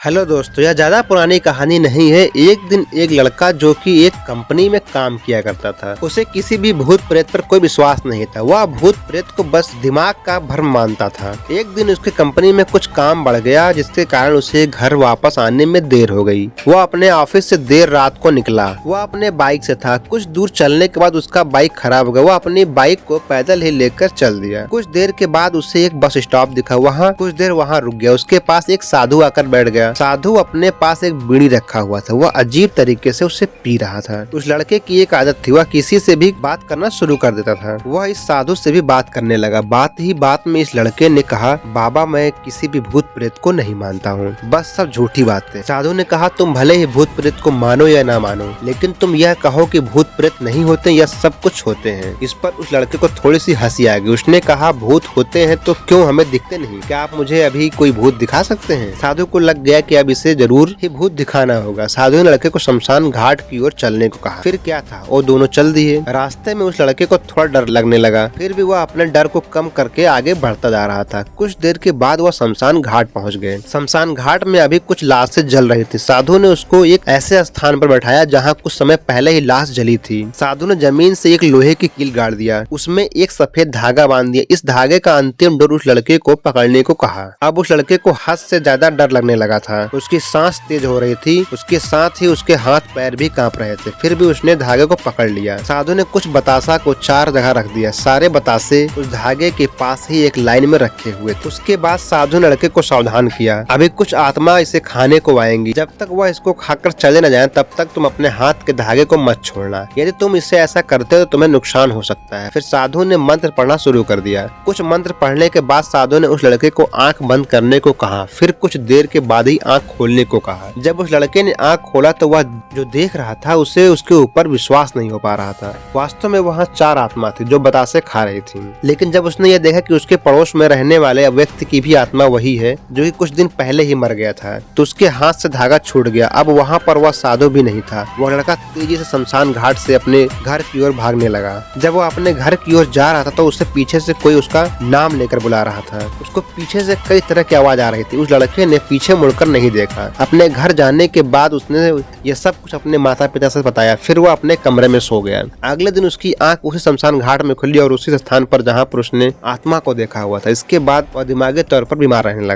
Hello दोस्तों, यह ज्यादा पुरानी कहानी नहीं है। एक दिन एक लड़का जो कि एक कंपनी में काम किया करता था, उसे किसी भी भूत प्रेत पर कोई विश्वास नहीं था। वह भूत प्रेत को बस दिमाग का भ्रम मानता था। एक दिन उसके कंपनी में कुछ काम बढ़ गया, जिसके कारण उसे घर वापस आने में देर हो गई। वह अपने ऑफिस से देर रात को निकला। वह अपने बाइक से था। कुछ दूर चलने के बाद उसका बाइक खराब हो गया। वह अपनी बाइक को पैदल ही लेकर चल दिया। कुछ देर के बाद उसे एक बस स्टॉप दिखा। वहाँ कुछ देर वहाँ रुक गया। उसके पास एक साधु आकर बैठ गया। साधु अपने पास एक बीड़ी रखा हुआ था। वह अजीब तरीके से उसे पी रहा था। उस लड़के की एक आदत थी, वह किसी से भी बात करना शुरू कर देता था। वह इस साधु से भी बात करने लगा। बात ही बात में इस लड़के ने कहा, बाबा मैं किसी भी भूत प्रेत को नहीं मानता हूँ, बस सब झूठी बातें। साधु ने कहा, तुम भले ही भूत प्रेत को मानो या ना मानो, लेकिन तुम यह कहो कि भूत प्रेत नहीं होते या सब कुछ होते हैं। इस पर उस लड़के को थोड़ी सी हंसी आ गई। उसने कहा, भूत होते हैं तो क्यों हमें दिखते नहीं? क्या आप मुझे अभी कोई भूत दिखा सकते हैं? साधु को लग गया कि अब इसे जरूर ही भूत दिखाना होगा। साधु ने लड़के को शमशान घाट की ओर चलने को कहा। फिर क्या था, वो दोनों चल दिए। रास्ते में उस लड़के को थोड़ा डर लगने लगा, फिर भी वह अपने डर को कम करके आगे बढ़ता जा रहा था। कुछ देर के बाद वह शमशान घाट पहुंच गए। शमशान घाट में अभी कुछ लाशें जल रही थी। साधु ने उसको एक ऐसे स्थान पर बैठाया जहाँ कुछ समय पहले ही लाश जली थी। साधु ने जमीन से एक लोहे की कील गाड़ दिया, उसमें एक सफेद धागा बांध दिया। इस धागे का अंतिम डोर उस लड़के को पकड़ने को कहा। अब उस लड़के को हद से ज्यादा डर लगने लगा था। उसकी सांस तेज हो रही थी, उसके साथ ही उसके हाथ पैर भी कांप रहे थे। फिर भी उसने धागे को पकड़ लिया। साधु ने कुछ बतासा को 4 जगह रख दिया। सारे बतासे उस धागे के पास ही एक लाइन में रखे हुए थे। उसके बाद साधु ने लड़के को सावधान किया, अभी कुछ आत्मा इसे खाने को आएंगी। जब तक वह इसको खाकर चले न जाए तब तक तुम अपने हाथ के धागे को मत छोड़ना। यदि तुम इससे ऐसा करते हो तो तुम्हें नुकसान हो सकता है। फिर साधु ने मंत्र पढ़ना शुरू कर दिया। कुछ मंत्र पढ़ने के बाद साधु ने उस लड़के को आंख बंद करने को कहा। फिर कुछ देर के बाद ही आंख खोलने को कहा। जब उस लड़के ने आंख खोला तो वह जो देख रहा था उसे उसके ऊपर विश्वास नहीं हो पा रहा था। वास्तव में वहाँ 4 आत्मा थी जो बतासे खा रही थी। लेकिन जब उसने ये देखा कि उसके पड़ोस में रहने वाले व्यक्ति की भी आत्मा वही है जो कि कुछ दिन पहले ही मर गया था, तो उसके हाथ से धागा छूट गया। अब वहाँ पर वह साधु भी नहीं था। वह लड़का तेजी से शमशान घाट से अपने घर की ओर भागने लगा। जब वो अपने घर की ओर जा रहा था तो उससे पीछे से कोई उसका नाम लेकर बुला रहा था। उसको पीछे से कई तरह की आवाज आ रही थी। उस लड़के ने पीछे मुड़कर नहीं देखा। अपने घर जाने के बाद उसने ये सब कुछ अपने माता पिता से बताया। फिर वो अपने कमरे में सो गया। अगले दिन उसकी आंख उसी शमशान घाट में खुली और उसी स्थान पर जहाँ पर उसने आत्मा को देखा हुआ था। इसके बाद वह दिमागी तौर पर बीमार रहने लगा।